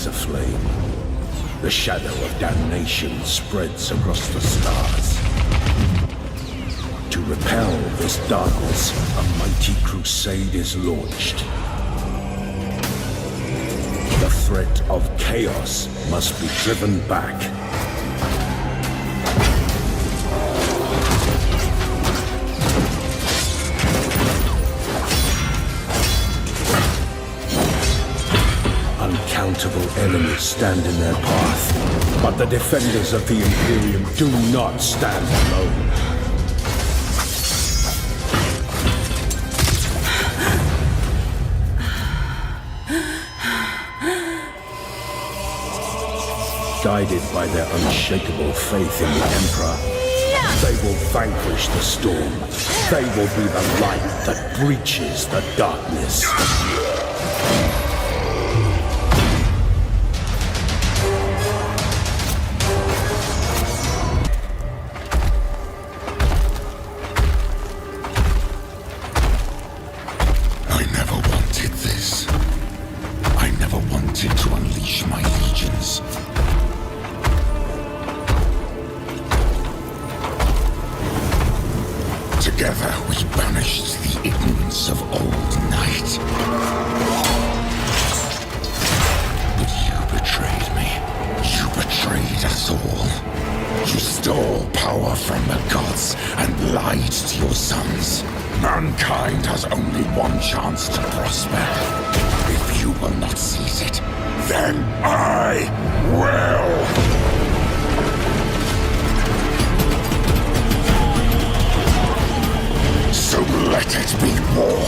fans aflame. The shadow of damnation spreads across the stars. To repel this darkness, a mighty crusade is launched. The threat of chaos must be driven back. Uncountable enemies stand in their path, but the defenders of the Imperium do not stand alone. Guided by their unshakable faith in the Emperor, they will vanquish the storm. They will be the light that breaches the darkness. I never wanted this. I never wanted to unleash my legions. Together we banished the ignorance of old night. But you betrayed me. You betrayed us all. You stole power from the gods and lied to your sons. Mankind has only one chance to prosper. If you will not seize it, then I will! So let it be war.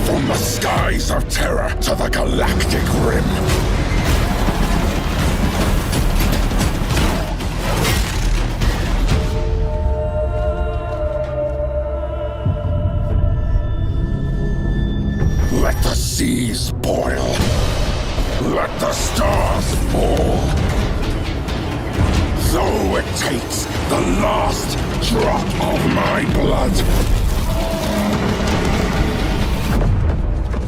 From the skies of terror to the galactic rim. Let the seas boil. Let the stars fall. Though it takes the last drop of my blood,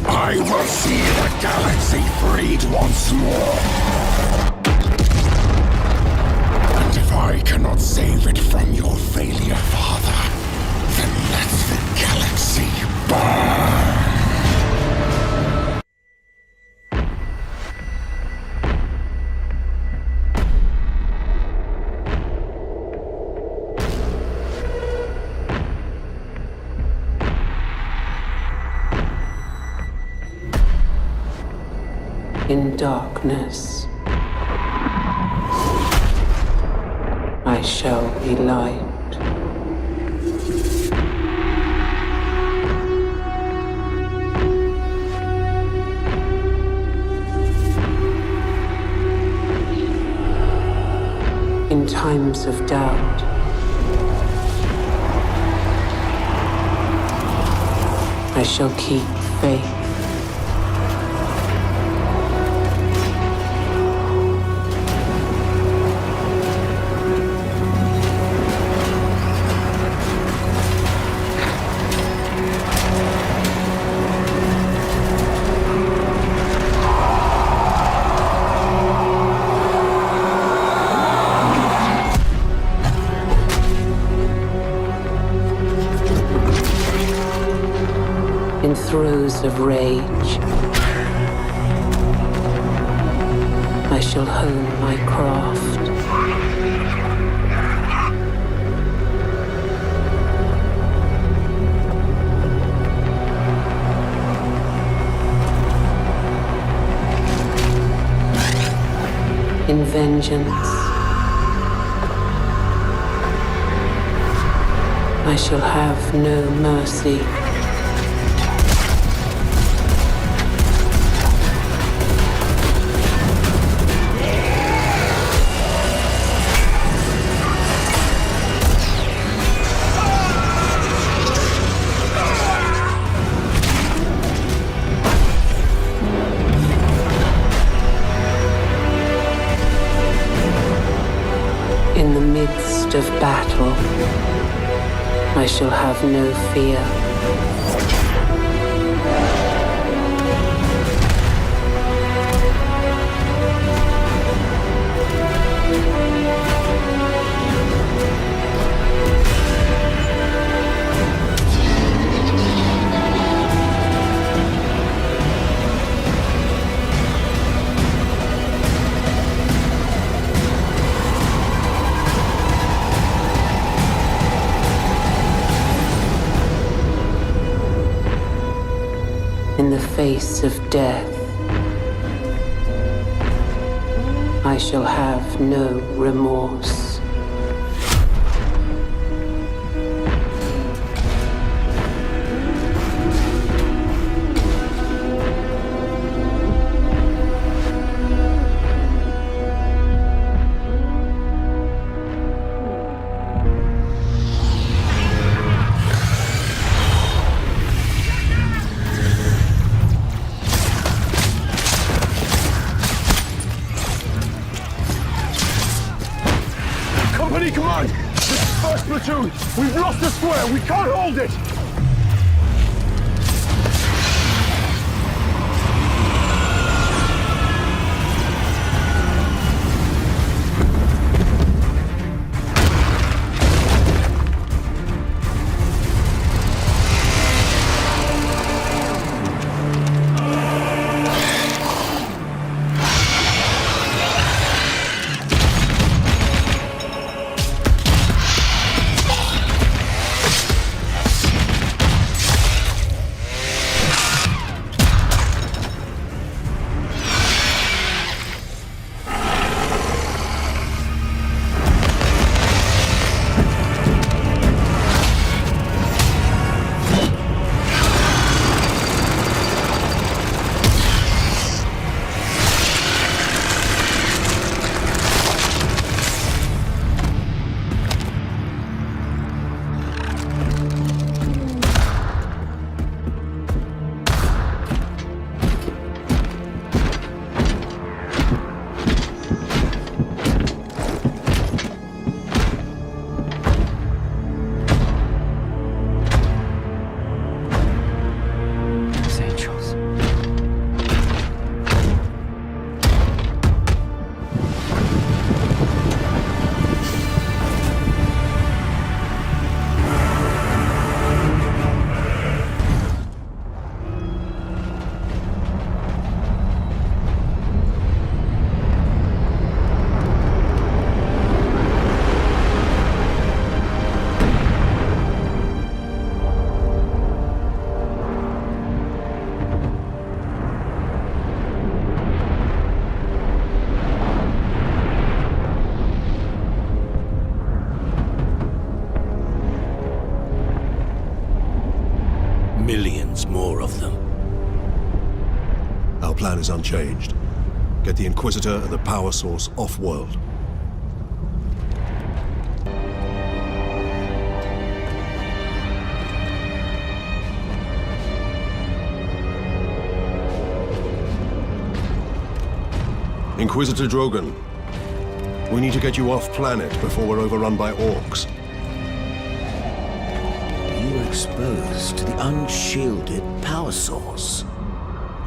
I will see the galaxy freed once more. And if I cannot save it from your failure, Father, then let the galaxy burn. In darkness, I shall be light. In times of doubt, I shall keep faith. In throes of rage, I shall hone my craft. In vengeance, I shall have no mercy. midst of battle, I shall have no fear. In the face of death, I shall have no remorse. Company command! This is first platoon! We've lost the square! We can't hold it! Millions more of them. Our plan is unchanged. Get the Inquisitor and the power source off-world. Inquisitor Drogon, we need to get you off-planet before we're overrun by orcs. You were exposed to the unshielded power source.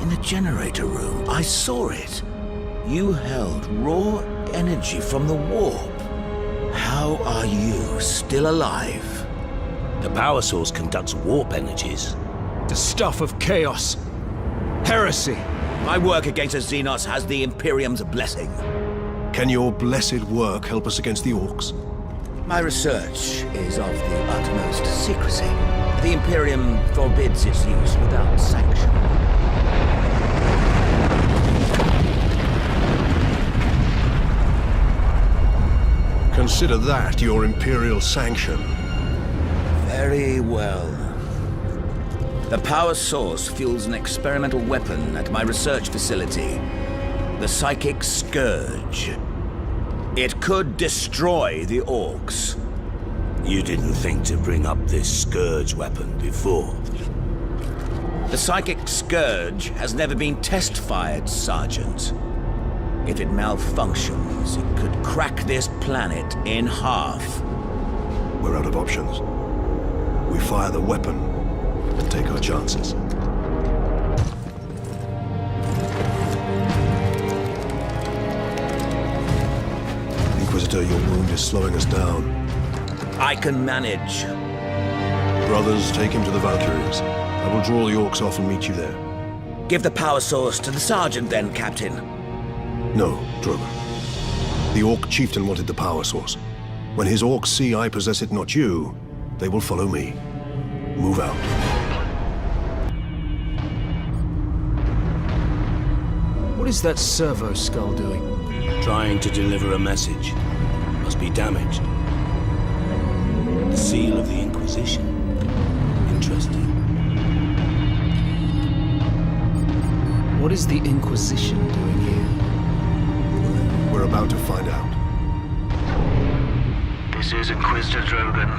In the generator room, I saw it. You held raw energy from the warp. How are you still alive? The power source conducts warp energies. The stuff of chaos. Heresy. My work against the Xenos has the Imperium's blessing. Can your blessed work help us against the orcs? My research is of the utmost secrecy. The Imperium forbids its use without sanction. Consider that your Imperial sanction. Very well. The power source fuels an experimental weapon at my research facility. The Psychic Scourge. It could destroy the orcs. You didn't think to bring up this Scourge weapon before? The Psychic Scourge has never been test-fired, Sergeant. If it malfunctions, it could crack this planet in half. We're out of options. We fire the weapon and take our chances. Inquisitor, your wound is slowing us down. I can manage. Brothers, take him to the Valkyries. I will draw the orcs off and meet you there. Give the power source to the sergeant then, Captain. No, Drogon. The orc chieftain wanted the power source. When his orcs see I possess it, not you, they will follow me. Move out. What is that servo skull doing? Trying to deliver a message. Must be damaged. The seal of the Inquisition. Interesting. What is the Inquisition doing here? We're about to find out. This is Inquisitor Drogon.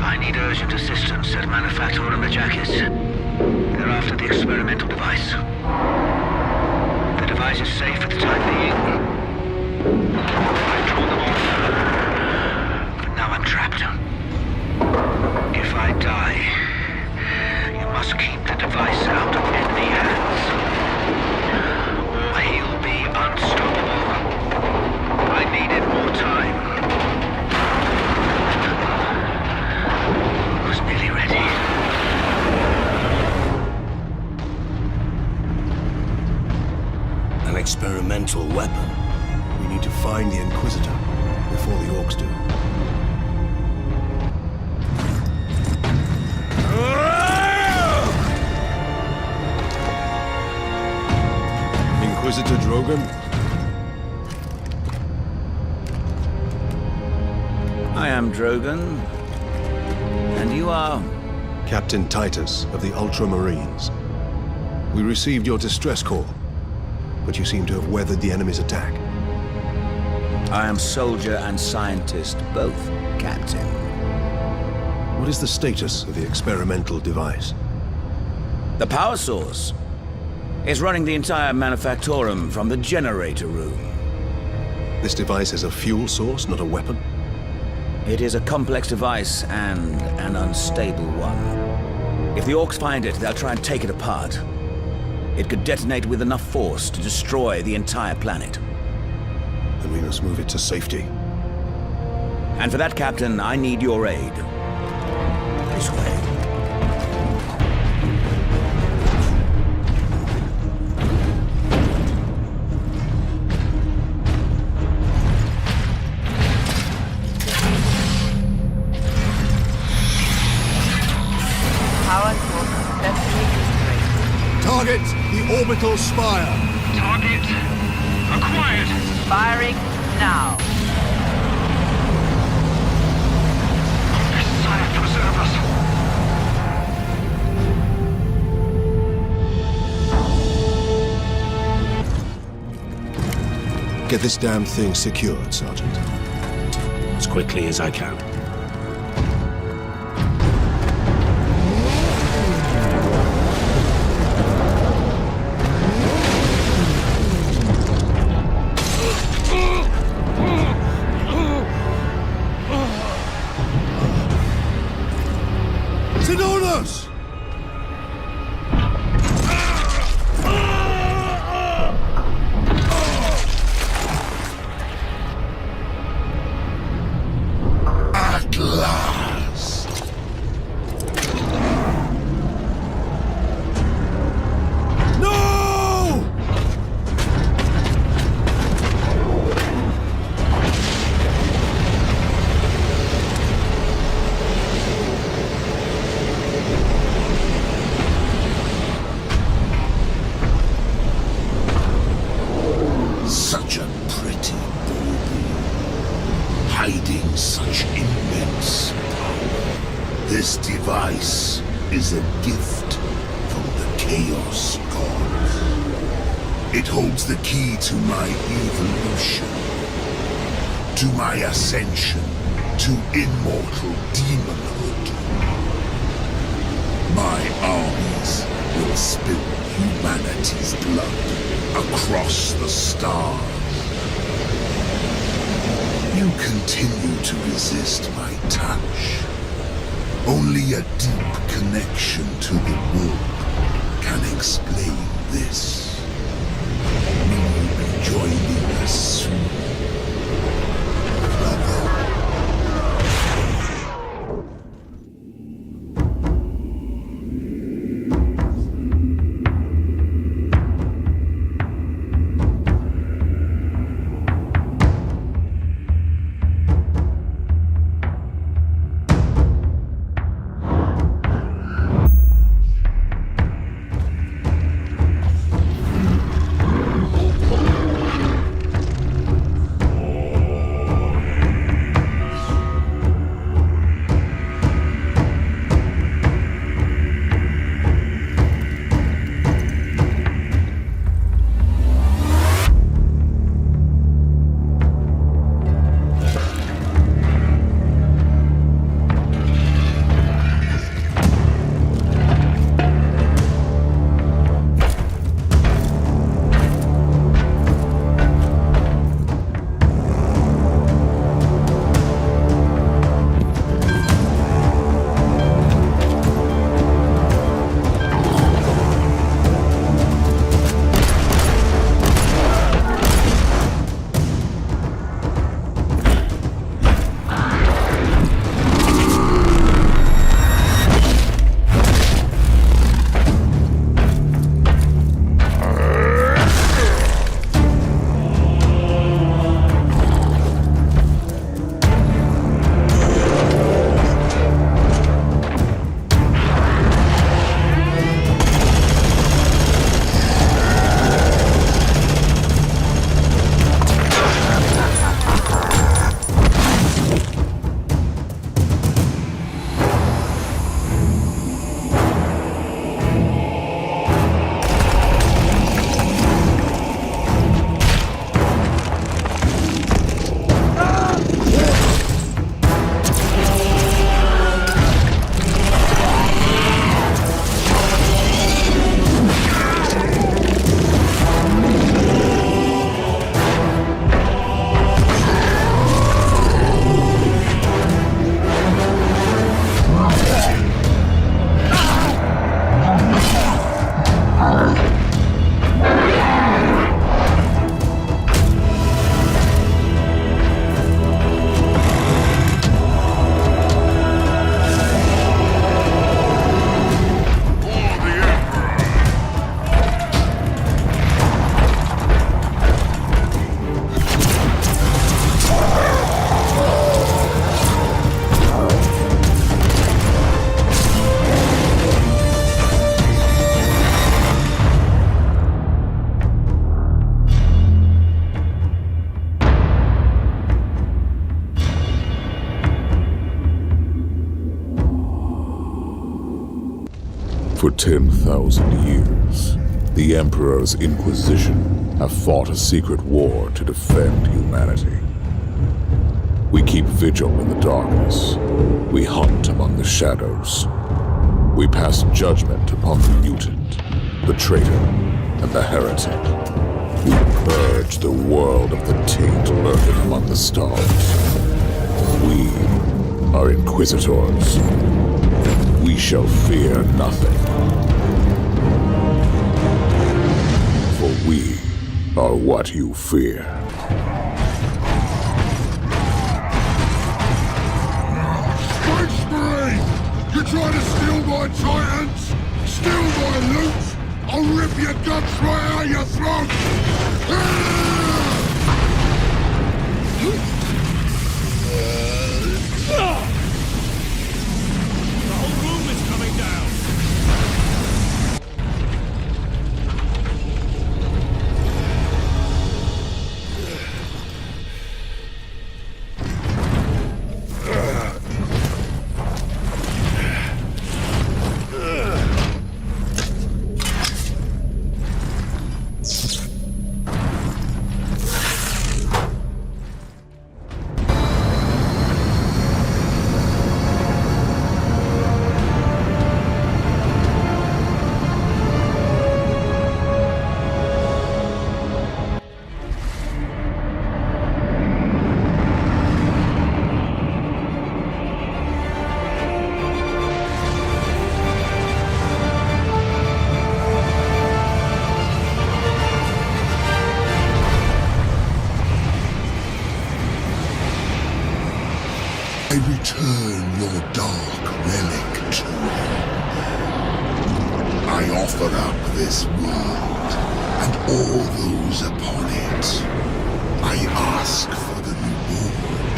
I need urgent assistance at Manufactorum Ajakis. They're after the experimental device. The device is safe for the time being. I've drawn them off, but now I'm trapped. If I die, you must keep the device out of enemy hands, or he'll be unstoppable. I needed more time. I was nearly ready. An experimental weapon. We need to find the Inquisitor before the orcs do. Inquisitor Drogon? I am Drogon. And you are? Captain Titus of the Ultramarines. We received your distress call, but you seem to have weathered the enemy's attack. I am soldier and scientist, both, Captain. What is the status of the experimental device? The power source is running the entire Manufactorum from the generator room. This device is a fuel source, not a weapon? It is a complex device and an unstable one. If the orcs find it, they'll try and take it apart. It could detonate with enough force to destroy the entire planet. Then we must move it to safety. And for that, Captain, I need your aid. This way. Power source successfully destroyed. Target the orbital spire! Target acquired. Firing now. Messiah, preserve us. Get this damn thing secured, Sergeant. As quickly as I can. Sinonas! At last! No! Such a pretty bauble, hiding such immense power. This device is a gift from the Chaos Gods. It holds the key to my evolution, to my ascension, to immortal demonhood. My armies will spill humanity's blood across the stars. You continue to resist my touch. Only a deep connection to the warp can explain this. Will you be joining us soon, brother? For 10,000 years, the Emperor's Inquisition have fought a secret war to defend humanity. We keep vigil in the darkness. We hunt among the shadows. We pass judgment upon the mutant, the traitor, and the heretic. We purge the world of the taint lurking among the stars. We are Inquisitors. We shall fear nothing. For we are what you fear. Strike spree! You try to steal my titans? Steal my loot? I'll rip your guts right out your throat! return your dark relic to him. I offer up this world and all those upon it. I ask for the reward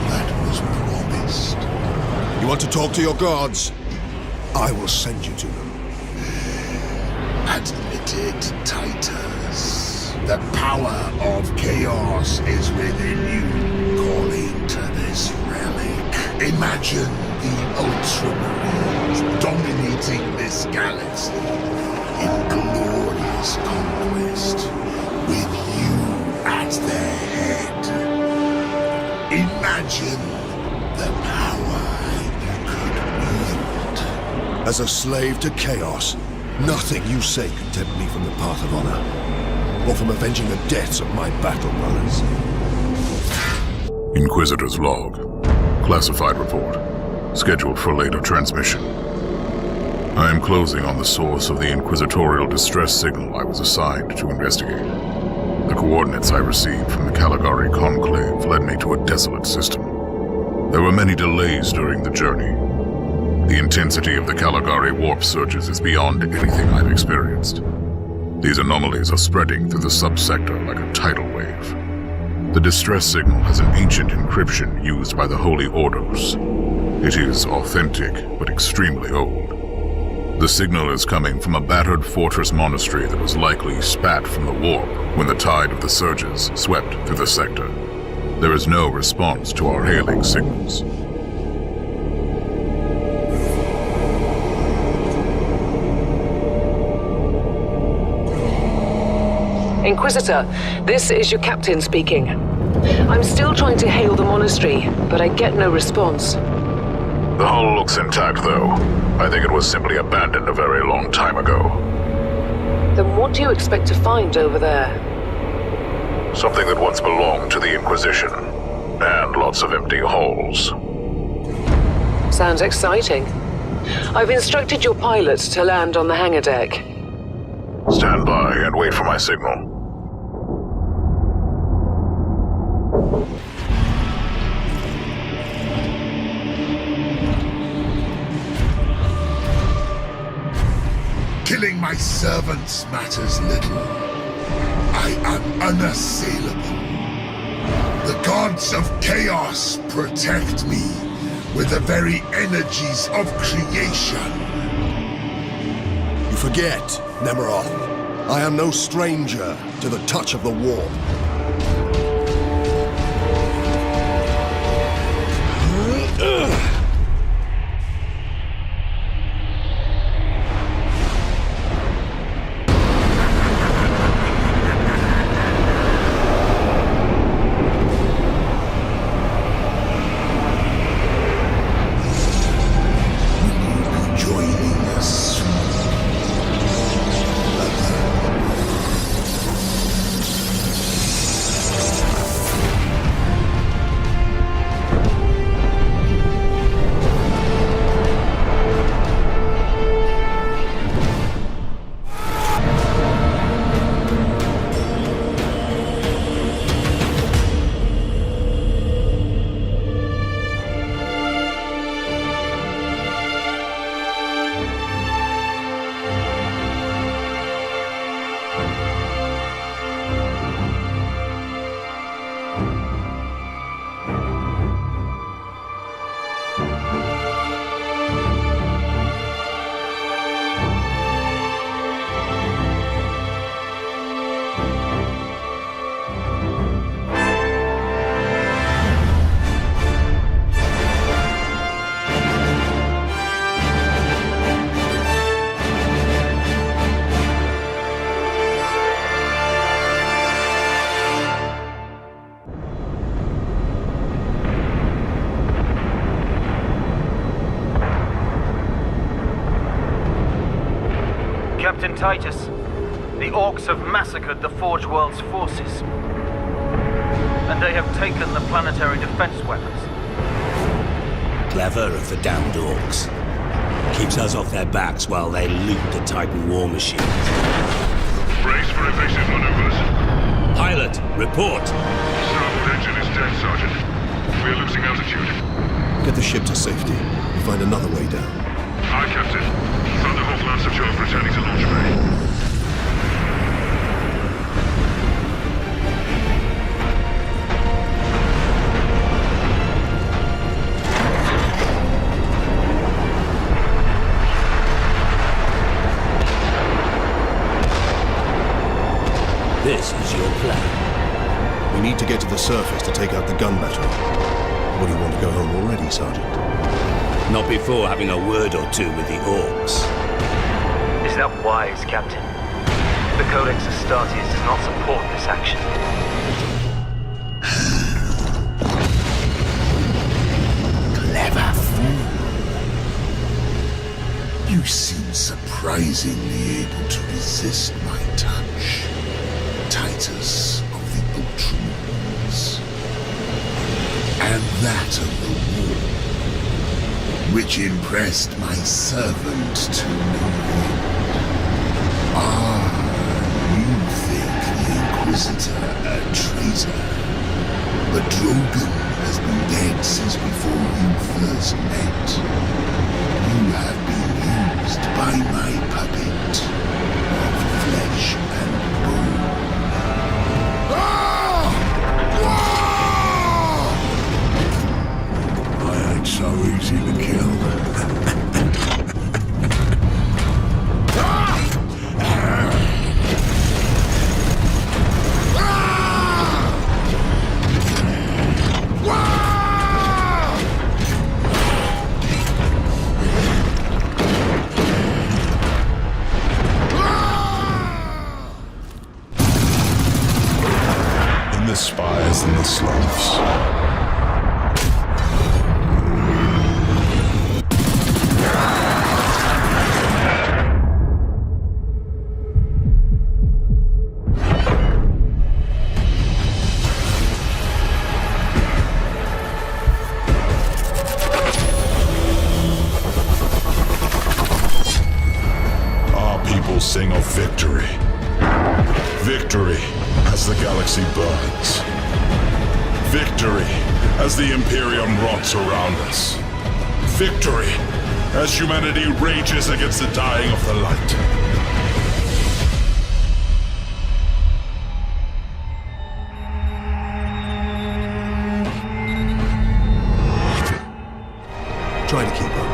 that was promised. You want to talk to your gods? I will send you to them. Admitted, Titus. The power of chaos is within you, calling to this relic. Imagine the Ultramarines dominating this galaxy in glorious conquest, with you at their head. Imagine the power you could wield. As a slave to chaos, nothing you say can tempt me from the path of honor, or from avenging the deaths of my battle brothers. Inquisitor's log. Classified report. Scheduled for later transmission. I am closing on the source of the inquisitorial distress signal I was assigned to investigate. The coordinates I received from the Caligari Conclave led me to a desolate system. There were many delays during the journey. The intensity of the Caligari warp surges is beyond anything I've experienced. These anomalies are spreading through the subsector like a tidal wave. The distress signal has an ancient encryption used by the Holy Ordos. It is authentic, but extremely old. The signal is coming from a battered fortress monastery that was likely spat from the warp when the tide of the surges swept through the sector. There is no response to our hailing signals. Inquisitor, this is your captain speaking. I'm still trying to hail the monastery, but I get no response. The hull looks intact, though. I think it was simply abandoned a very long time ago. Then what do you expect to find over there? Something that once belonged to the Inquisition, and lots of empty halls. Sounds exciting. I've instructed your pilot to land on the hangar deck. Stand by and wait for my signal. Killing my servants matters little. I am unassailable. The gods of chaos protect me with the very energies of creation. You forget, Nemeroth. I am no stranger to the touch of the warp. Captain Titus, the Orcs have massacred the Forge World's forces. And they have taken the planetary defense weapons. Clever of the damned Orcs. Keeps us off their backs while they loot the Titan war machine. Brace for evasive maneuvers. Pilot, report. Starboard engine is dead, Sergeant. We're losing altitude. Get the ship to safety. We'll find another way down. Aye, Captain. Thunderhawk Lancer 12 returning to launch bay. This is your plan. We need to get to the surface to take out the gun battery. Or do you want to go home already, Sergeant? Not before having a word or two with the orcs. Is that wise, Captain? The Codex Astartes does not support this action. Clever fool. You seem surprisingly able to resist my touch. Titus of the Ultramarines. And that of the war, which impressed my servant to no end. You think the Inquisitor a traitor, but Drogon has been dead since before you first met. You have been used by my puppet of flesh and bone. I ain't so easy to kill. In the spires and the slums. Sing of victory. Victory as the galaxy burns. Victory as the Imperium rots around us. Victory as humanity rages against the dying of the light. Try to keep up.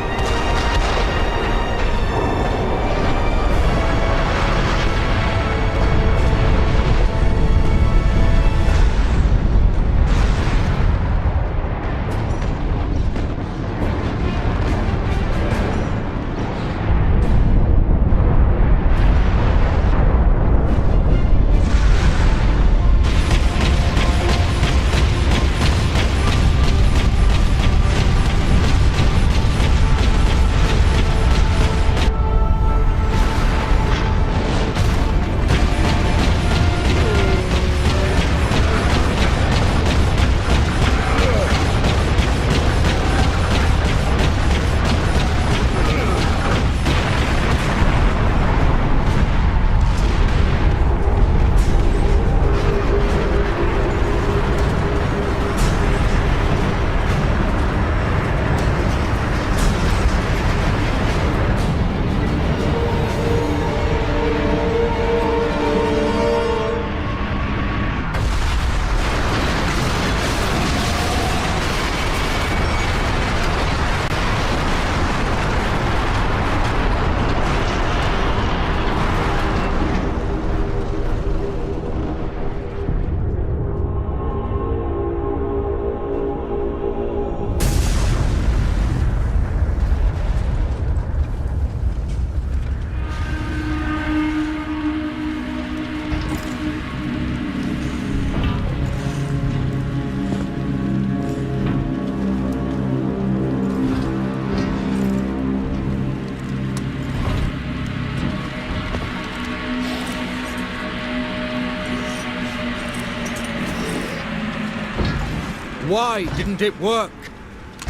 Why didn't it work?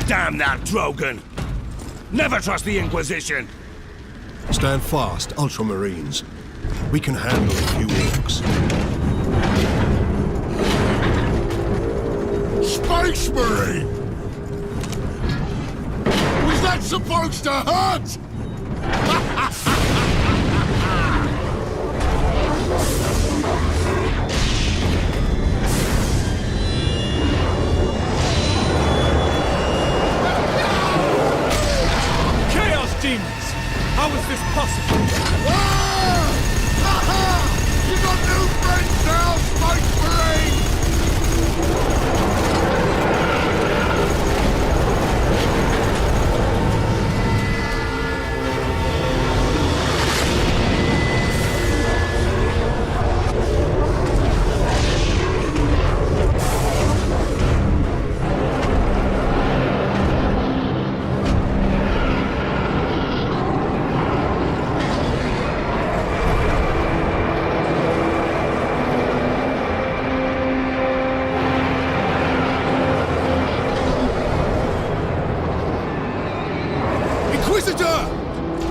Damn that Drogon! Never trust the Inquisition! Stand fast, Ultramarines. We can handle a few orcs. Space Marine! That's supposed to hurt! Chaos demons! How is this possible? You got new friends now, Space Marine!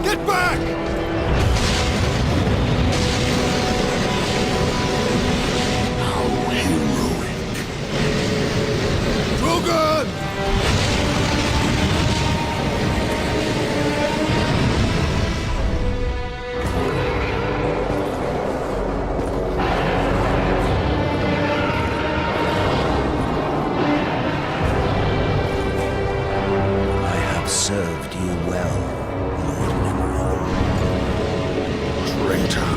Get back! How heroic. Drogon! I have served you well, Traitor.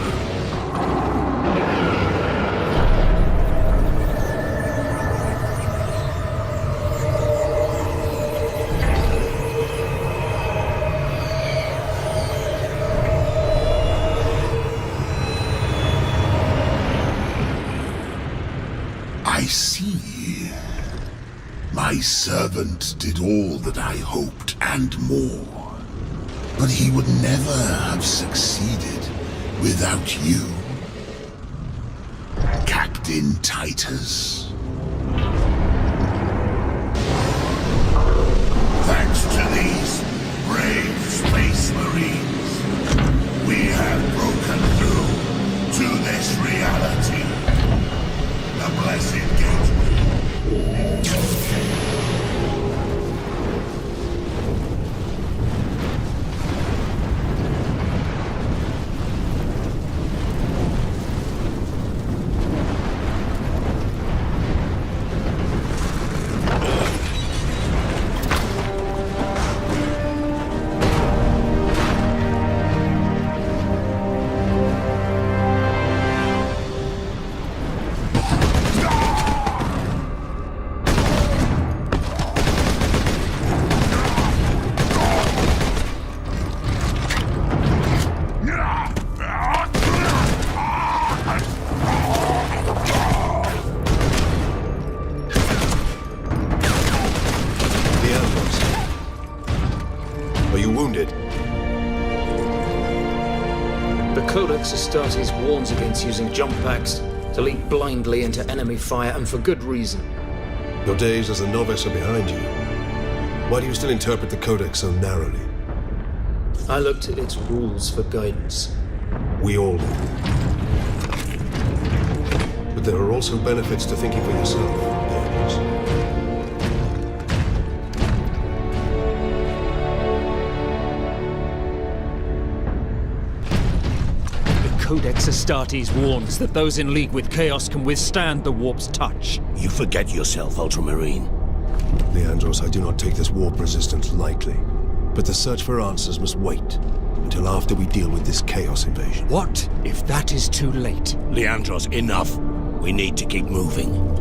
I see. My servant did all that I hoped and more. But he would never have succeeded without you, Captain Titus. Thanks to these brave space marines, we have broken through to this reality. The blessed gateway. Are you wounded? The Codex Astartes warns against using jump packs to leap blindly into enemy fire, and for good reason. Your days as a novice are behind you. Why do you still interpret the Codex so narrowly? I looked at its rules for guidance. We all do. But there are also benefits to thinking for yourself, Daniels. Codex Astartes warns that those in league with Chaos can withstand the warp's touch. You forget yourself, Ultramarine. Leandros, I do not take this warp resistance lightly. But the search for answers must wait until after we deal with this Chaos invasion. What if that is too late? Leandros, enough. We need to keep moving.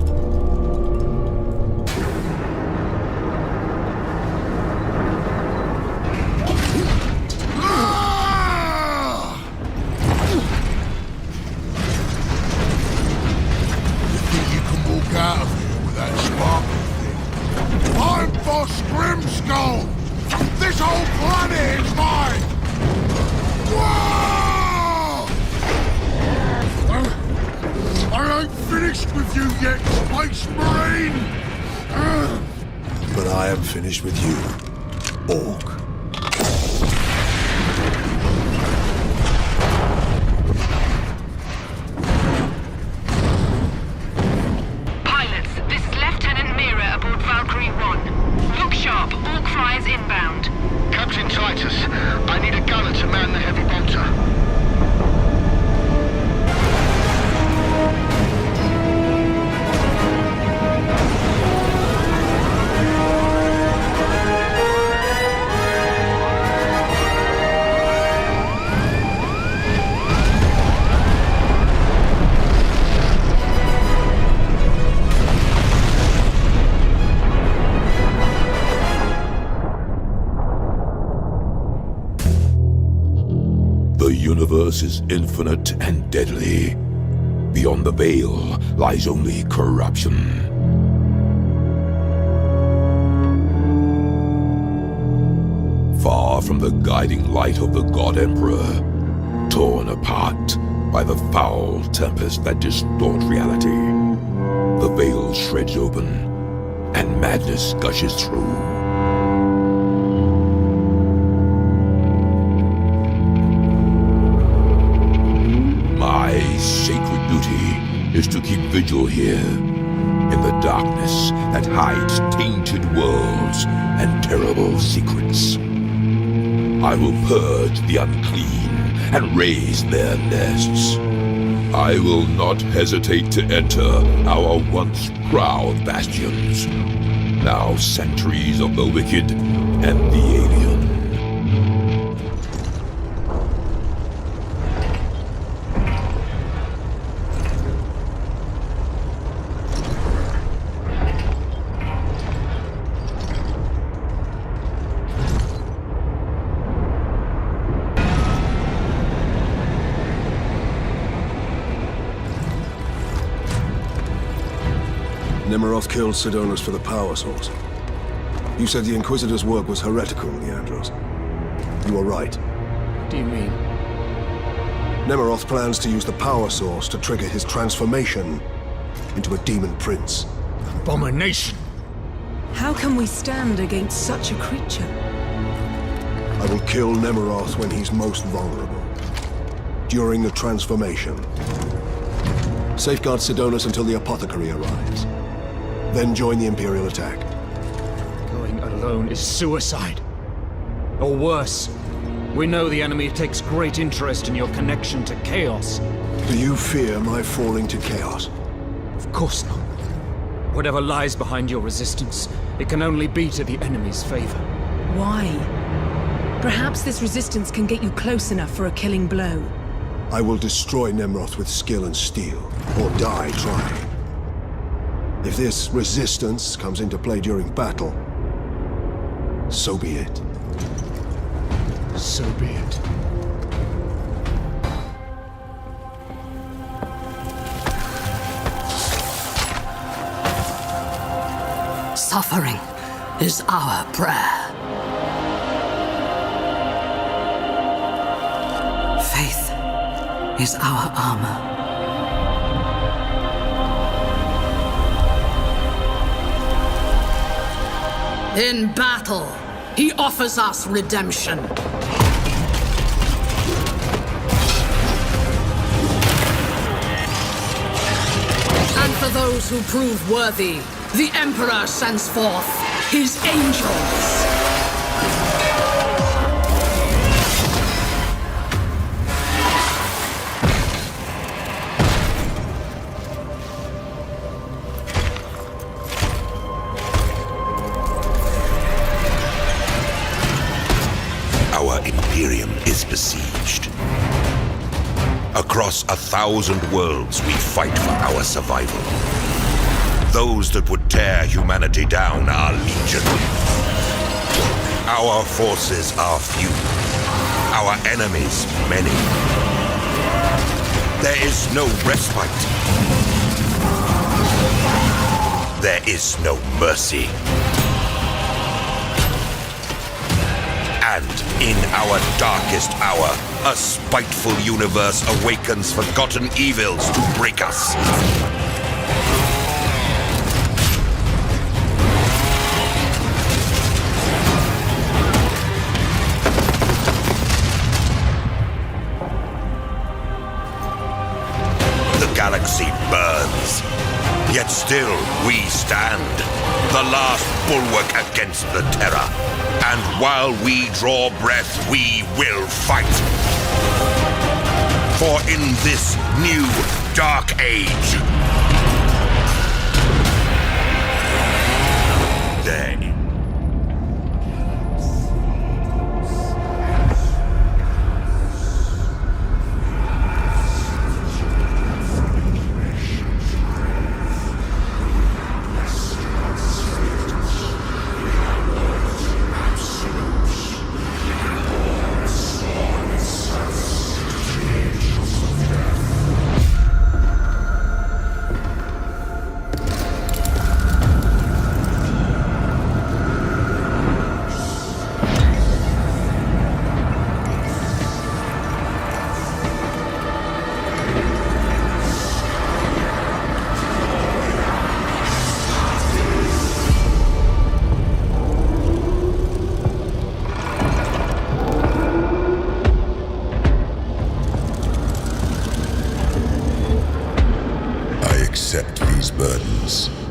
Out of here with that sparkle thing. I'm Boss Grimskull! This whole planet is mine! Whoa! I ain't finished with you yet, Space Marine! But I am finished with you, Orc. Inbound. The universe is infinite and deadly. Beyond the veil lies only corruption. Far from the guiding light of the God Emperor, torn apart by the foul tempest that distort reality, the veil shreds open and madness gushes through. My sacred duty is to keep vigil here, in the darkness that hides tainted worlds and terrible secrets. I will purge the unclean and raise their nests. I will not hesitate to enter our once proud bastions, now sanctuaries of the wicked and the alien. Nemiroth killed Sidonus for the power source. You said the Inquisitor's work was heretical, Leandros. You were right. What do you mean? Nemiroth plans to use the power source to trigger his transformation into a demon prince. Abomination! How can we stand against such a creature? I will kill Nemiroth when he's most vulnerable. During the transformation. Safeguard Sidonus until the apothecary arrives. Then join the Imperial attack. Going alone is suicide. Or worse, we know the enemy takes great interest in your connection to Chaos. Do you fear my falling to Chaos? Of course not. Whatever lies behind your resistance, it can only be to the enemy's favor. Why? Perhaps this resistance can get you close enough for a killing blow. I will destroy Nemiroth with skill and steel, or die trying. If this resistance comes into play during battle, so be it. So be it. Suffering is our prayer. Faith is our armor. In battle, he offers us redemption. And for those who prove worthy, the Emperor sends forth his angels. Our Imperium is besieged. Across 1,000 worlds, we fight for our survival. Those that would tear humanity down are legion. Our forces are few. Our enemies, many. There is no respite. There is no mercy. And in our darkest hour, a spiteful universe awakens forgotten evils to break us. The galaxy burns, yet still we stand, the last bulwark against the terror. And while we draw breath, we will fight. For in this new dark age,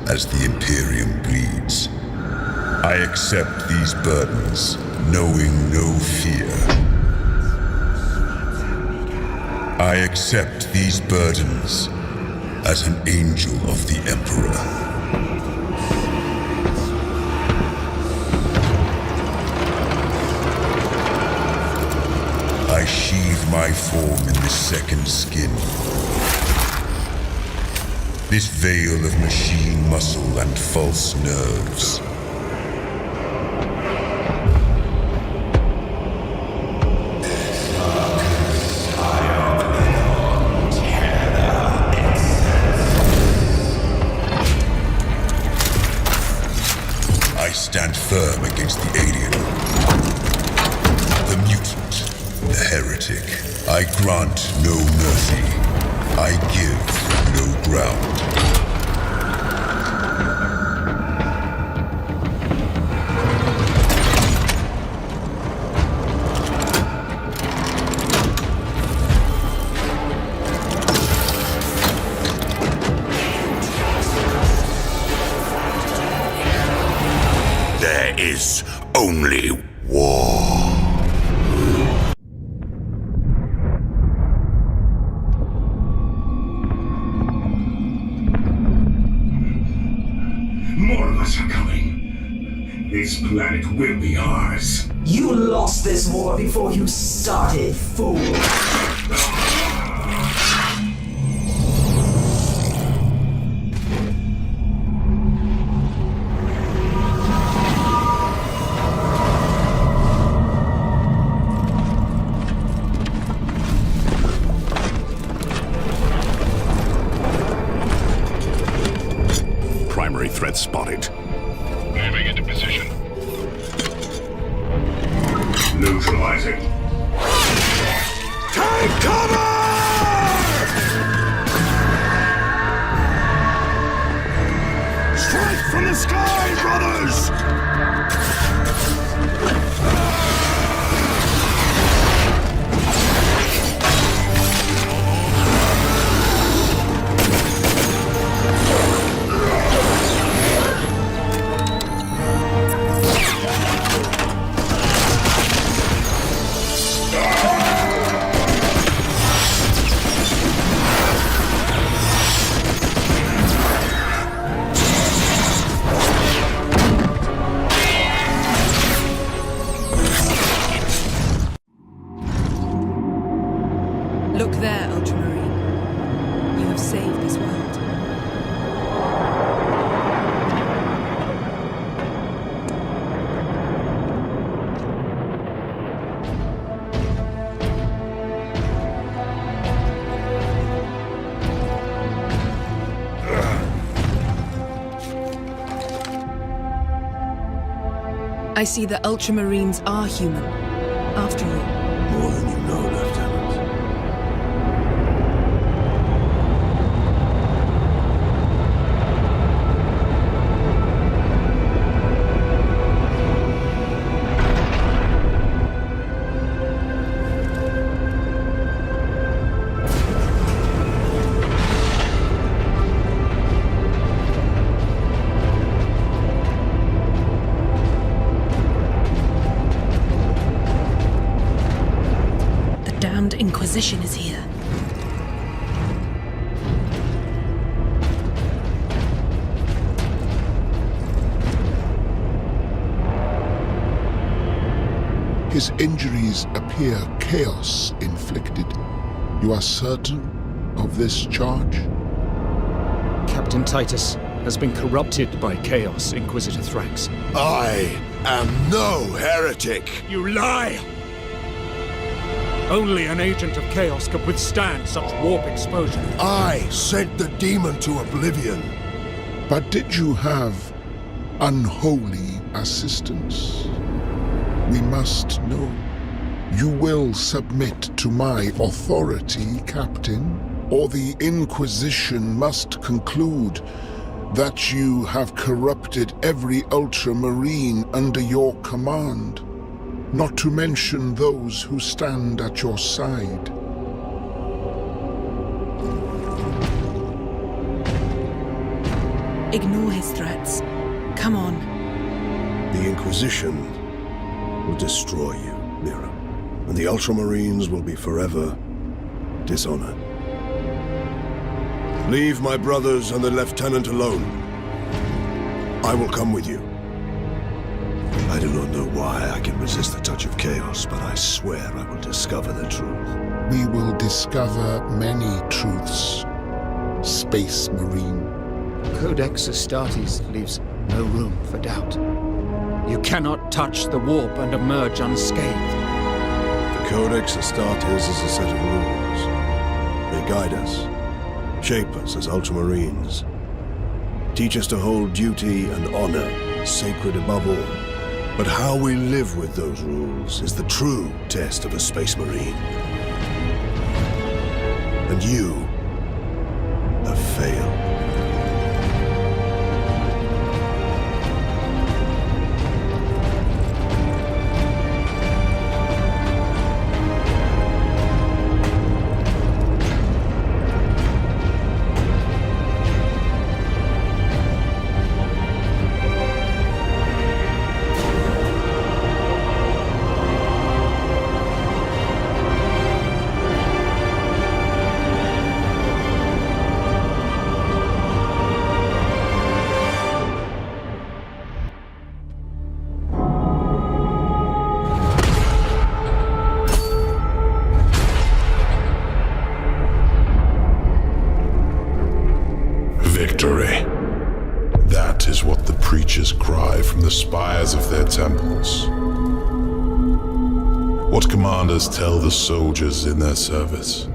as the Imperium bleeds. I accept these burdens, knowing no fear. I accept these burdens as an angel of the Emperor. I sheathe my form in this second skin. This veil of machine muscle and false nerves. I stand firm against the alien, the mutant, the heretic. I grant no mercy. I give no ground. There is only war. More of us are coming. This planet will be ours. You lost this war before you started, fool. Primary threat spotted. Moving into position. Neutralizing. Take cover! Strike from the sky, brothers! Look there, Ultramarine. You have saved this world. I see the Ultramarines are human, after all. More than you know, Lieutenant. Inquisition is here. His injuries appear chaos inflicted. You are certain of this charge? Captain Titus has been corrupted by chaos, Inquisitor Thrax. I am no heretic! You lie! Only an agent of chaos could withstand such warp exposure. I sent the demon to oblivion. But did you have unholy assistance? We must know. You will submit to my authority, Captain, or the Inquisition must conclude that you have corrupted every Ultramarine under your command. Not to mention those who stand at your side. Ignore his threats. Come on. The Inquisition will destroy you, Mira, and the Ultramarines will be forever dishonored. Leave my brothers and the Lieutenant alone. I will come with you. I do not know why I can resist the touch of chaos, but I swear I will discover the truth. We will discover many truths, Space Marine. Codex Astartes leaves no room for doubt. You cannot touch the warp and emerge unscathed. The Codex Astartes is a set of rules. They guide us, shape us as Ultramarines, teach us to hold duty and honor sacred above all. But how we live with those rules is the true test of a Space Marine. And you have failed. Victory. That is what the preachers cry from the spires of their temples. What commanders tell the soldiers in their service.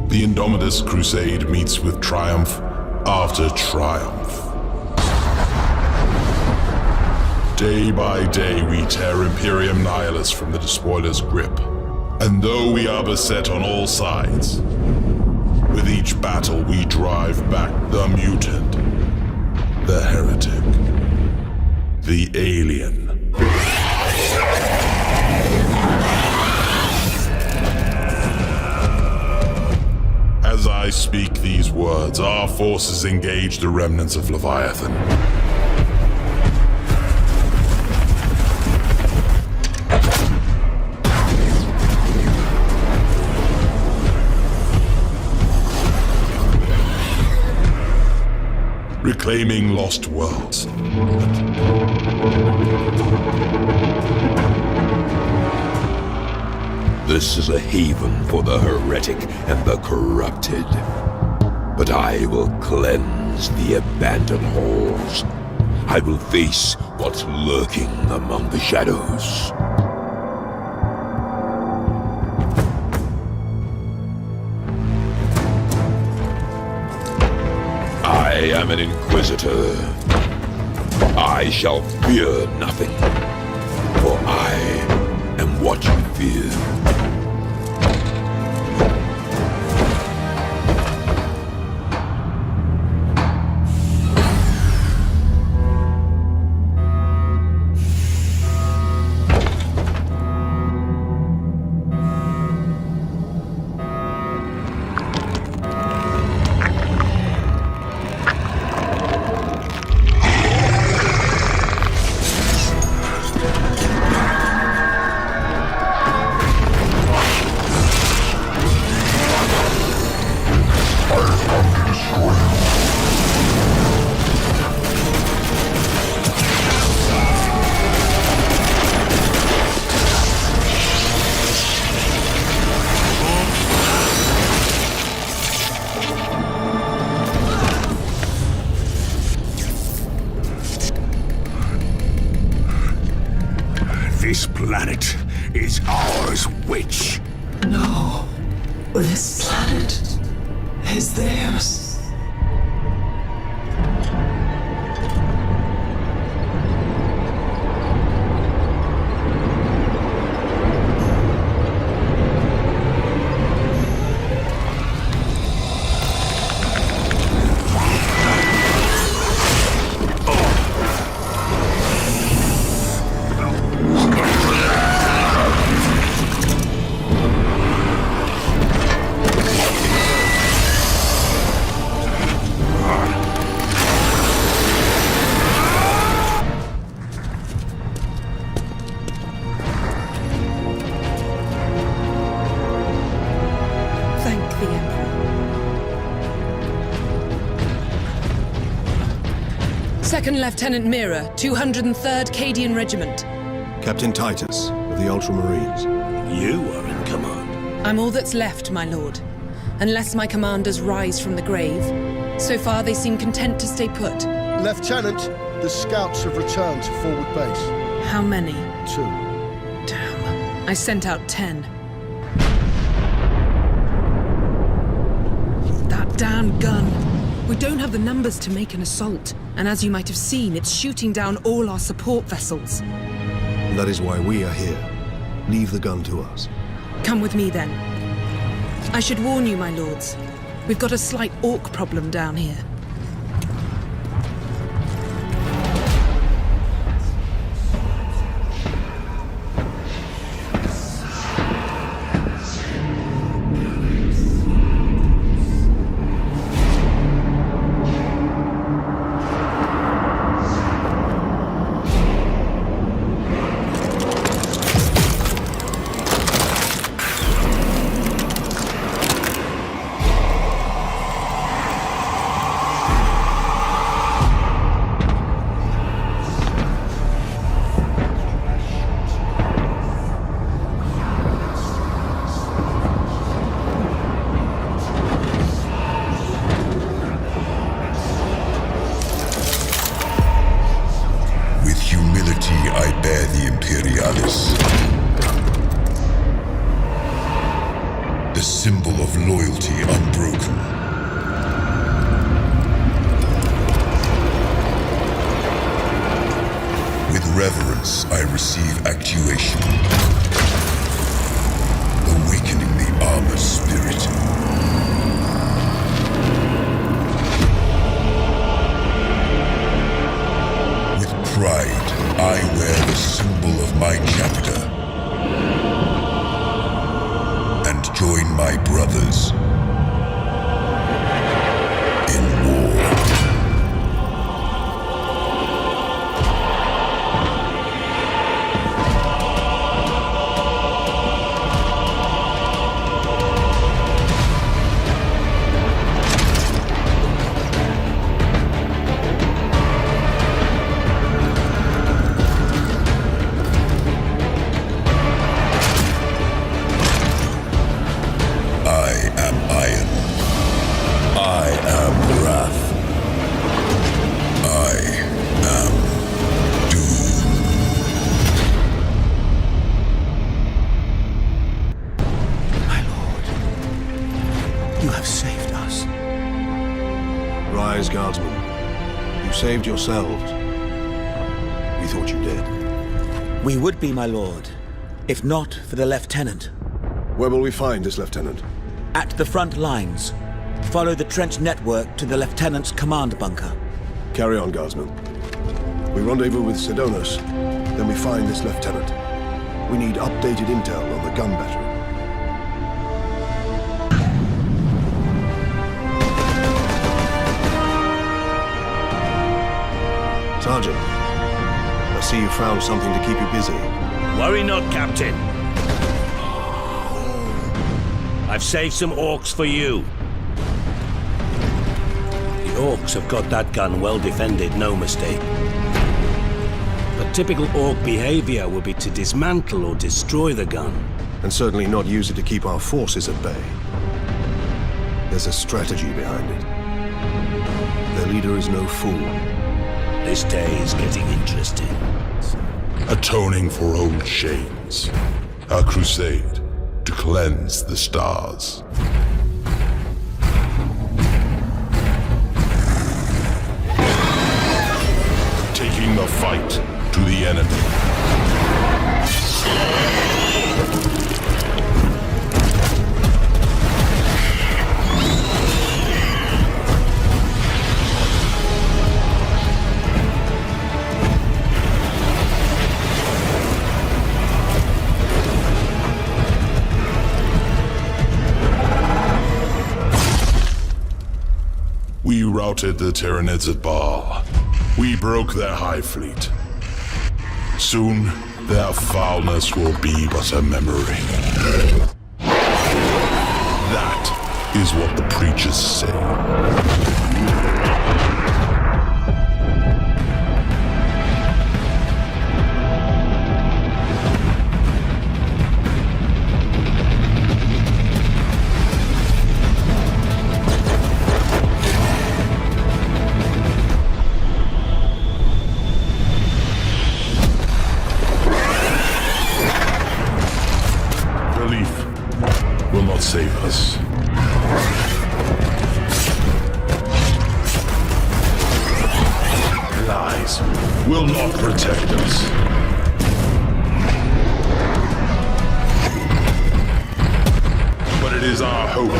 The Indomitus Crusade meets with triumph after triumph. Day by day we tear Imperium Nihilus from the Despoiler's grip. And though we are beset on all sides, with each battle we drive back the mutant, the heretic, the alien. As I speak these words, our forces engage the remnants of Leviathan. Reclaiming lost worlds. This is a haven for the heretic and the corrupted. But I will cleanse the abandoned halls. I will face what's lurking among the shadows. I am an Inquisitor. I shall fear nothing, for I am what you fear. This planet is ours, witch. No. This planet is theirs. Second Lieutenant Mira, 203rd Cadian Regiment. Captain Titus, of the Ultramarines. You are in command. I'm all that's left, my lord. Unless my commanders rise from the grave. So far, they seem content to stay put. Lieutenant, the scouts have returned to forward base. How many? 2. Damn. I sent out 10. That damn gun. We don't have the numbers to make an assault. And as you might have seen, it's shooting down all our support vessels. That is why we are here. Leave the gun to us. Come with me, then. I should warn you, my lords. We've got a slight orc problem down here. The symbol of loyalty unbroken. With reverence, I receive actuation, awakening the armor spirit. With pride, I wear the symbol of my chapter and join my brothers in war. Saved yourselves. We thought you did. We would be, my lord, if not for the lieutenant. Where will we find this lieutenant? At the front lines. Follow the trench network to the lieutenant's command bunker. Carry on, guardsmen. We rendezvous with Sidonus, then we find this lieutenant. We need updated intel on the gun battery. Sergeant, I see you found something to keep you busy. Worry not, Captain. I've saved some orcs for you. The orcs have got that gun well defended, no mistake. But typical orc behavior would be to dismantle or destroy the gun. And certainly not use it to keep our forces at bay. There's a strategy behind it. Their leader is no fool. This day is getting interesting. Atoning for old shames. A crusade to cleanse the stars. Taking the fight to the enemy. We routed the Tyranids at Baal. We broke their hive fleet. Soon, their foulness will be but a memory. That is what the preachers say. save us. Lies will not protect us. But it is our hope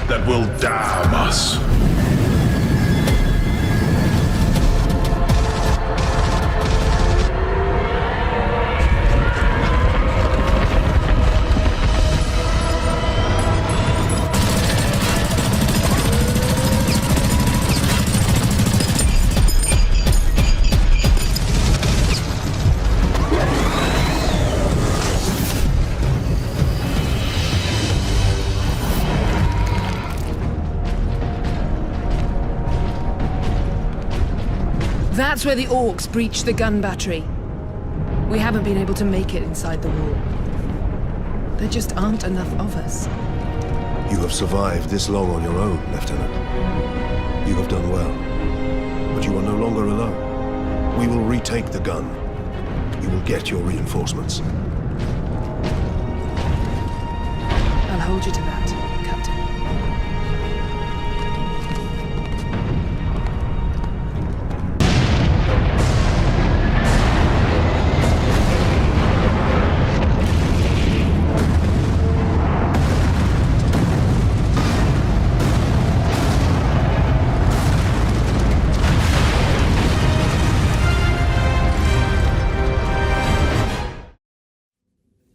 that will damn us. That's where the orcs breached the gun battery. We haven't been able to make it inside the wall. There just aren't enough of us. You have survived this long on your own, Lieutenant. You have done well. But you are no longer alone. We will retake the gun. You will get your reinforcements. I'll hold you to that, Captain.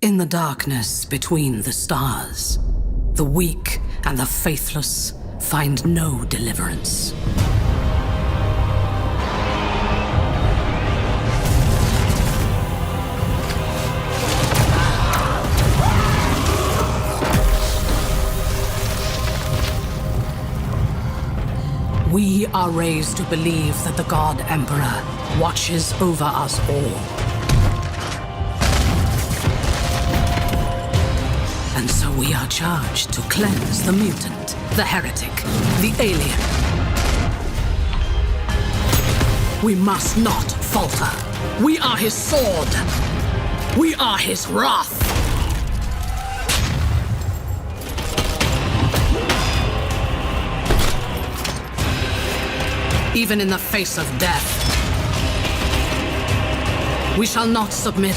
In the darkness between the stars, the weak and the faithless find no deliverance. We are raised to believe that the God Emperor watches over us all. And so we are charged to cleanse the mutant, the heretic, the alien. We must not falter. We are his sword. We are his wrath. Even in the face of death, we shall not submit.